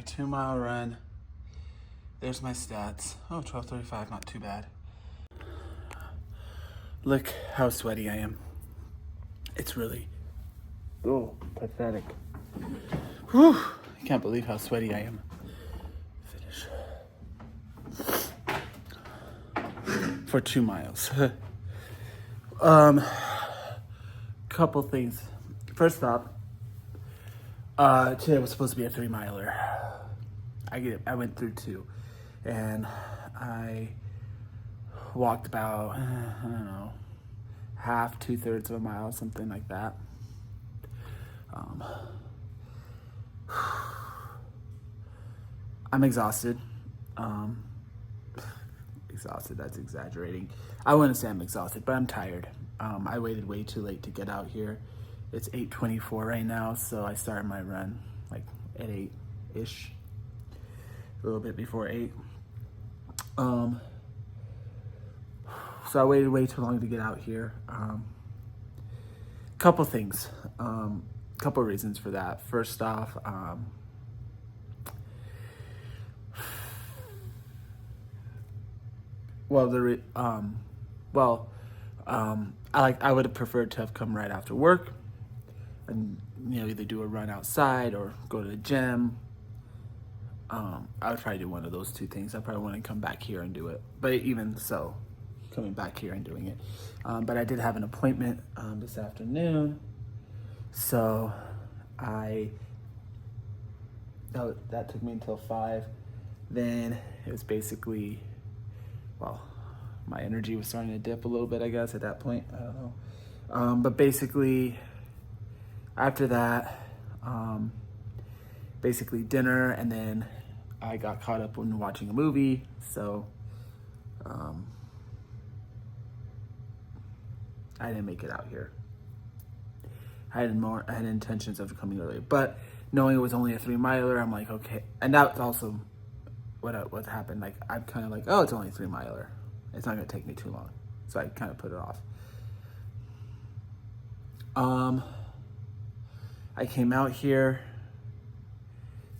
right, 2 mile run. There's my stats. Oh, 12:35, not too bad. Look how sweaty I am. It's really, pathetic. Whew, I can't believe how sweaty I am. Finish. For 2 miles. Couple things. First off, today was supposed to be a 3-miler. I went through 2, and I walked about, I don't know, half, 2/3 of a mile, something like that. I'm exhausted. Exhausted, that's exaggerating. I wouldn't say I'm exhausted, but I'm tired. I waited way too late to get out here. It's 8:24 right now, so I started my run like at 8-ish, a little bit before 8. So I waited way too long to get out here. Couple things, couple reasons for that. First off, I would have preferred to have come right after work and, either do a run outside or go to the gym. I would probably do one of those 2 things. I probably wouldn't come back here and do it. But even so, coming back here and doing it. But I did have an appointment this afternoon. So that took me until 5. Then it was basically, my energy was starting to dip a little bit, I guess, at that point. I don't know. But basically, after that, basically dinner, and then I got caught up when watching a movie. So I didn't make it out here. I had intentions of coming earlier, but knowing it was only a 3-miler, I'm like, okay. And that's also what happened. Like, I'm kind of like, oh, it's only a 3-miler. It's not gonna take me too long. So I kind of put it off. I came out here.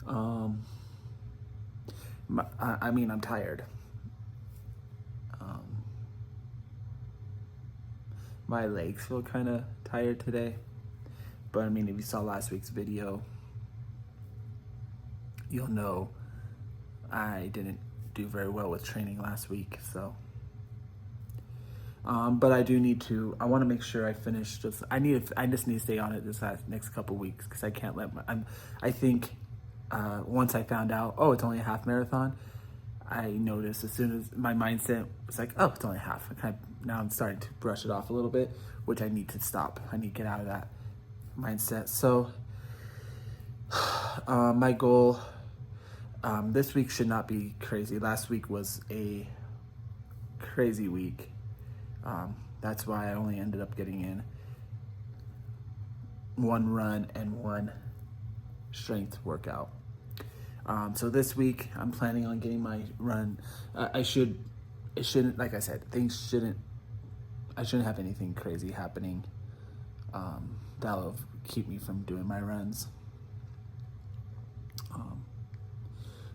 I'm tired. My legs feel kind of tired today. But if you saw last week's video, you'll know I didn't do very well with training last week, so. But I do need to, I want to make sure I finish I just need to stay on it this next couple weeks, because I can't let I think once I found out, oh, it's only a half marathon, I noticed as soon as my mindset was like, oh, it's only half. Now I'm starting to brush it off a little bit, which I need to stop. I need to get out of that mindset. So my goal this week should not be crazy. Last week was a crazy week. That's why I only ended up getting in 1 run and 1 strength workout. So this week I'm planning on getting my run. It shouldn't, like I said, I shouldn't have anything crazy happening that'll keep me from doing my runs.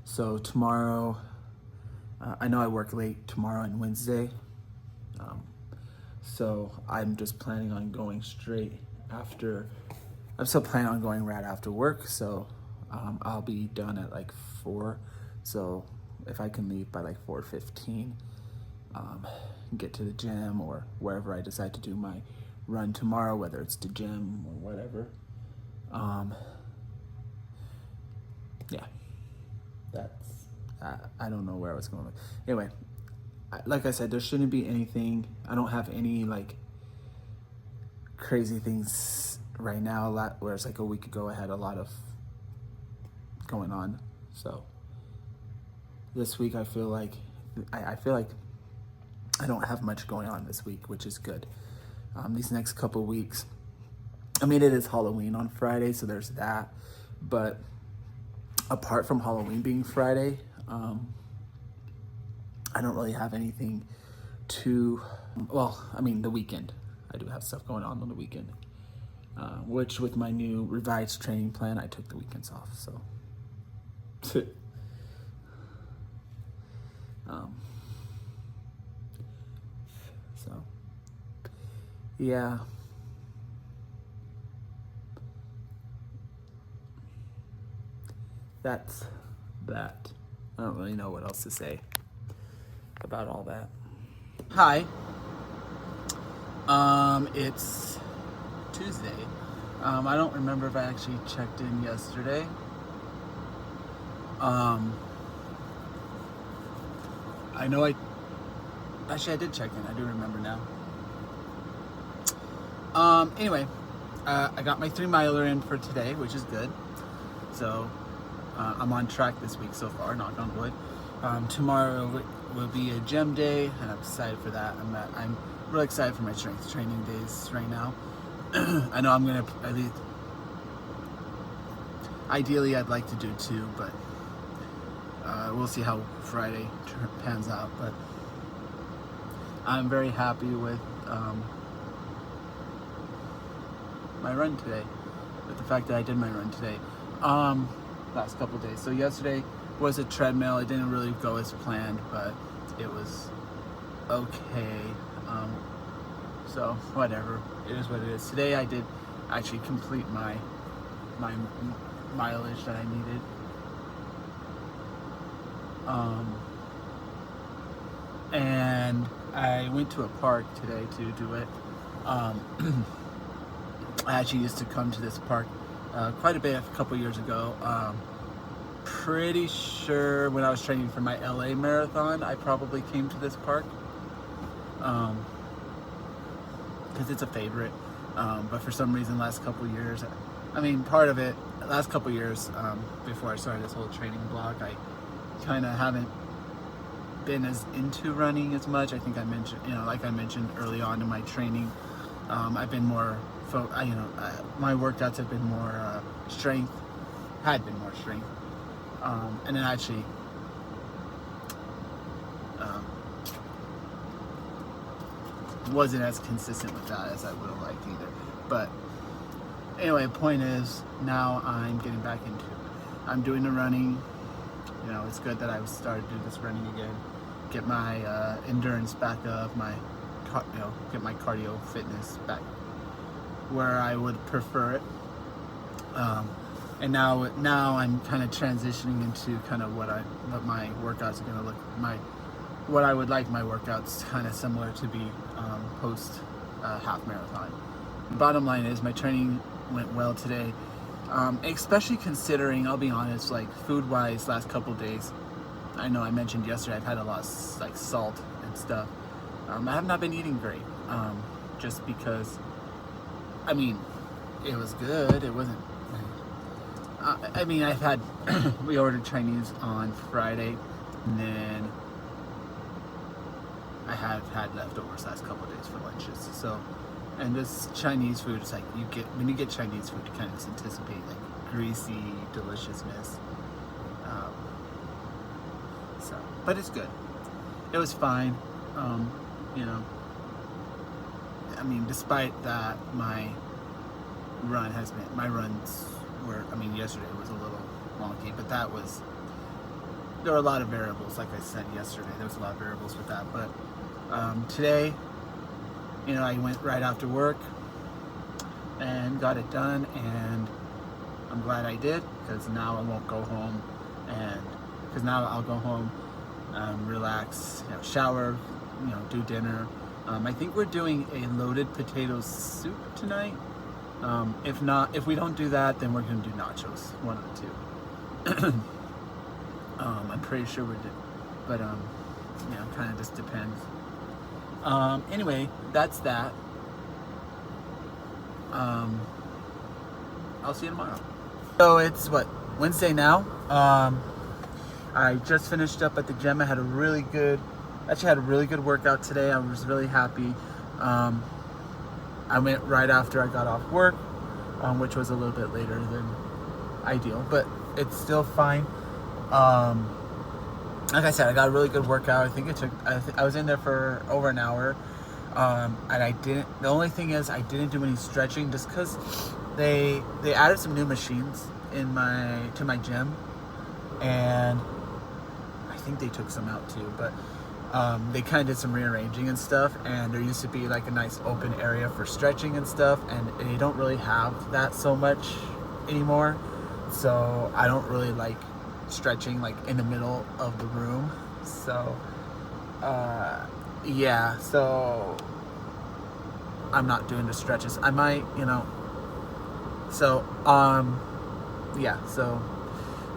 So tomorrow, I know I work late tomorrow and Wednesday. So I'm just planning on going I'm still planning on going right after work. So I'll be done at like 4. So if I can leave by like 4:15, get to the gym or wherever I decide to do my run tomorrow, whether it's the gym or whatever. Yeah, that's, I don't know where I was going with. Anyway, like I said, there shouldn't be anything. I don't have any like crazy things right now, where it's like a week ago I had a lot of going on. So this week I feel like I don't have much going on this week, which is good. These next couple weeks, it is Halloween on Friday, so there's that. But apart from Halloween being Friday, I don't really have anything the weekend. I do have stuff going on the weekend, which with my new revised training plan, I took the weekends off. So um, so, yeah. That's that. I don't really know what else to say about all that. Hi. It's Tuesday. I don't remember if I actually checked in yesterday. I know I did check in. I do remember now. Anyway, I got my 3-miler in for today, which is good. So, I'm on track this week so far, knock on wood. Tomorrow will be a gym day, and I'm excited for that. I'm really excited for my strength training days right now. I know I'm gonna at least. Ideally, I'd like to do 2, but we'll see how Friday pans out. But I'm very happy with my run today, with the fact that I did my run today. Last couple days. So yesterday was a treadmill. It didn't really go as planned, but it was okay. So whatever, it is what it is. Today I did actually complete my mileage that I needed. And I went to a park today to do it. I actually used to come to this park quite a bit a couple years ago. Pretty sure when I was training for my LA marathon, I probably came to this park. Because it's a favorite. But for some reason, last couple years, part of it, last couple years, before I started this whole training blog, I kind of haven't been as into running as much. I think I mentioned, like I mentioned early on in my training, I've been more, my workouts have been more strength, had been more strength. And then actually, wasn't as consistent with that as I would have liked either. But anyway, point is, now I'm getting back into it. I'm doing the running. It's good that I started doing this running again. Get my endurance back up, get my cardio fitness back where I would prefer it. And now I'm kind of transitioning into kind of what my workouts are going to look what I would like my workouts kind of similar to be post half marathon. Bottom line is my training went well today, especially considering, I'll be honest, like food wise, last couple days, I know I mentioned yesterday I've had a lot of like salt and stuff. I have not been eating great, just because it was good. It wasn't I've had we ordered Chinese on Friday, and then I have had leftovers last couple of days for lunches. So, and this Chinese food is like, when you get Chinese food, you kind of just anticipate like greasy deliciousness. But it's good. It was fine. Despite that, my runs were, yesterday was a little wonky, but there were a lot of variables. Like I said yesterday, there was a lot of variables with that. But today, I went right after work and got it done, and I'm glad I did, because now I won't go home, now I'll go home, relax, shower, do dinner. I think we're doing a loaded potato soup tonight. If we don't do that, then we're gonna do nachos, one of the two. I'm pretty sure we're doing, but kind of just depends. Anyway, that's that. I'll see you tomorrow. So it's Wednesday now. I just finished up at the gym. I had a really good workout today. I was really happy. I went right after I got off work, which was a little bit later than ideal, but it's still fine. Like I said, I got a really good workout. I was in there for over an hour, and the only thing is I didn't do any stretching, just because they added some new machines to my gym, and think they took some out too, but they kind of did some rearranging and stuff, and there used to be like a nice open area for stretching and stuff, and they don't really have that so much anymore. So I don't really like stretching like in the middle of the room. So yeah, so I'm not doing the stretches. I might, so yeah, so,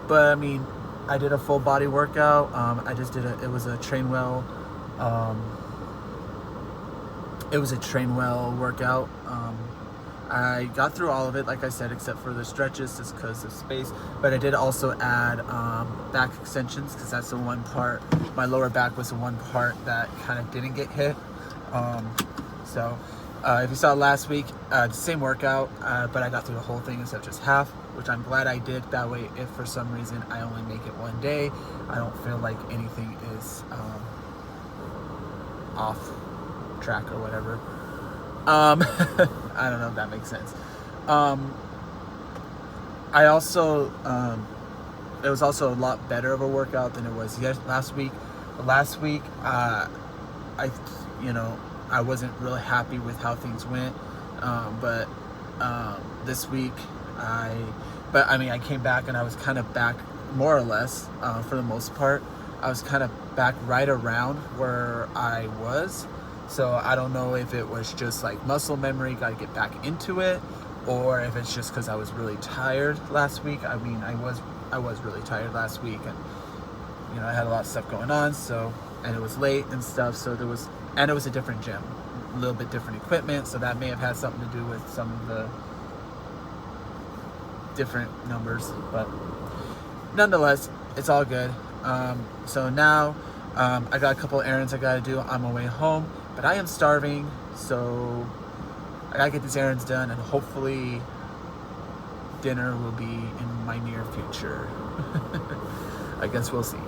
but I mean, I did a full body workout. I just did it was a Trainwell, workout. I got through all of it, like I said, except for the stretches, just because of space. But I did also add back extensions, because that's the one part. My lower back was the one part that kind of didn't get hit. So if you saw last week, the same workout, but I got through the whole thing instead of just half, which I'm glad I did. That way, if for some reason I only make it one day, I don't feel like anything is off track or whatever. I don't know if that makes sense. I also, it was also a lot better of a workout than it was last week. Last week, I wasn't really happy with how things went. But this week, I came back and I was kind of back more or less, for the most part. I was kind of back right around where I was. So I don't know if it was just like muscle memory, got to get back into it, or if it's just because I was really tired last week. I mean, I was really tired last week, and I had a lot of stuff going on. So, and it was late and stuff. So it was a different gym, a little bit different equipment. So that may have had something to do with some of the different numbers, but nonetheless, it's all good. So now I got a couple errands I gotta do on my way home, but I am starving, so I gotta get these errands done, and hopefully dinner will be in my near future. I guess we'll see.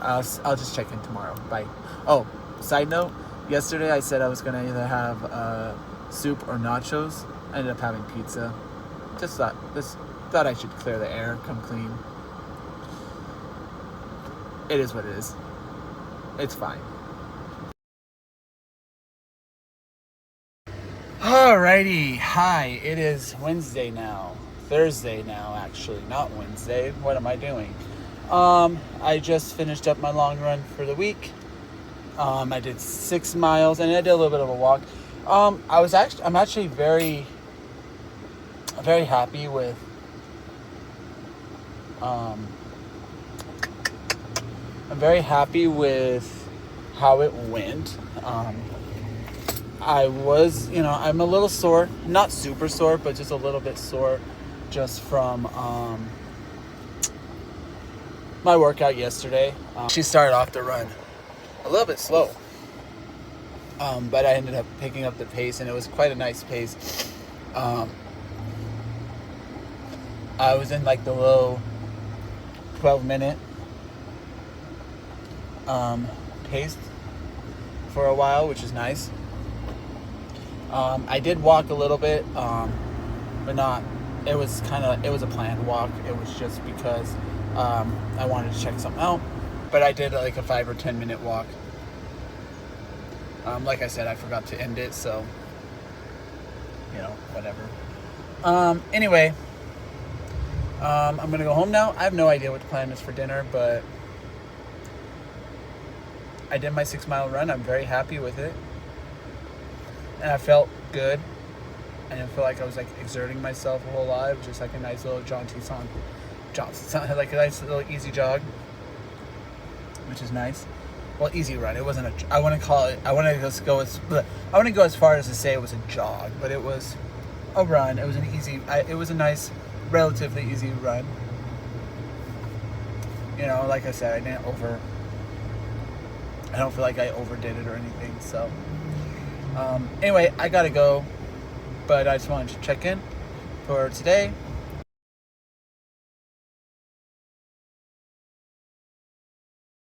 I'll just check in tomorrow. Bye. Oh, side note, yesterday I said I was gonna either have soup or nachos. I ended up having pizza. Just thought I should clear the air, come clean. It is what it is. It's fine. Alrighty, hi, it is Wednesday now. Thursday now, actually, not Wednesday. What am I doing? I just finished up my long run for the week. I did 6 miles, and I did a little bit of a walk. I'm actually very happy with I'm very happy with how it went. I was, I'm a little sore, not super sore, but just a little bit sore just from my workout yesterday. She started off the run a little bit slow, but I ended up picking up the pace, and it was quite a nice pace. I was in like the low 12-minute pace for a while, which is nice. I did walk a little bit, but not. It was a planned walk. It was just because I wanted to check something out. But I did like a 5 or 10 minute walk. Like I said, I forgot to end it, so whatever. Anyway, I'm gonna go home now. I have no idea what the plan is for dinner, but I did my 6 mile run. I'm very happy with it. And I felt good. I didn't feel like I was like exerting myself a whole lot. It was just like a nice little jaunty song. Like a nice little easy jog, which is nice. Well, easy run. It wasn't I wouldn't go as far as to say it was a jog, but it was a run. It was it was a nice, relatively easy run. Like I said, I don't feel like I overdid it or anything. So, anyway, I gotta go, but I just wanted to check in for today.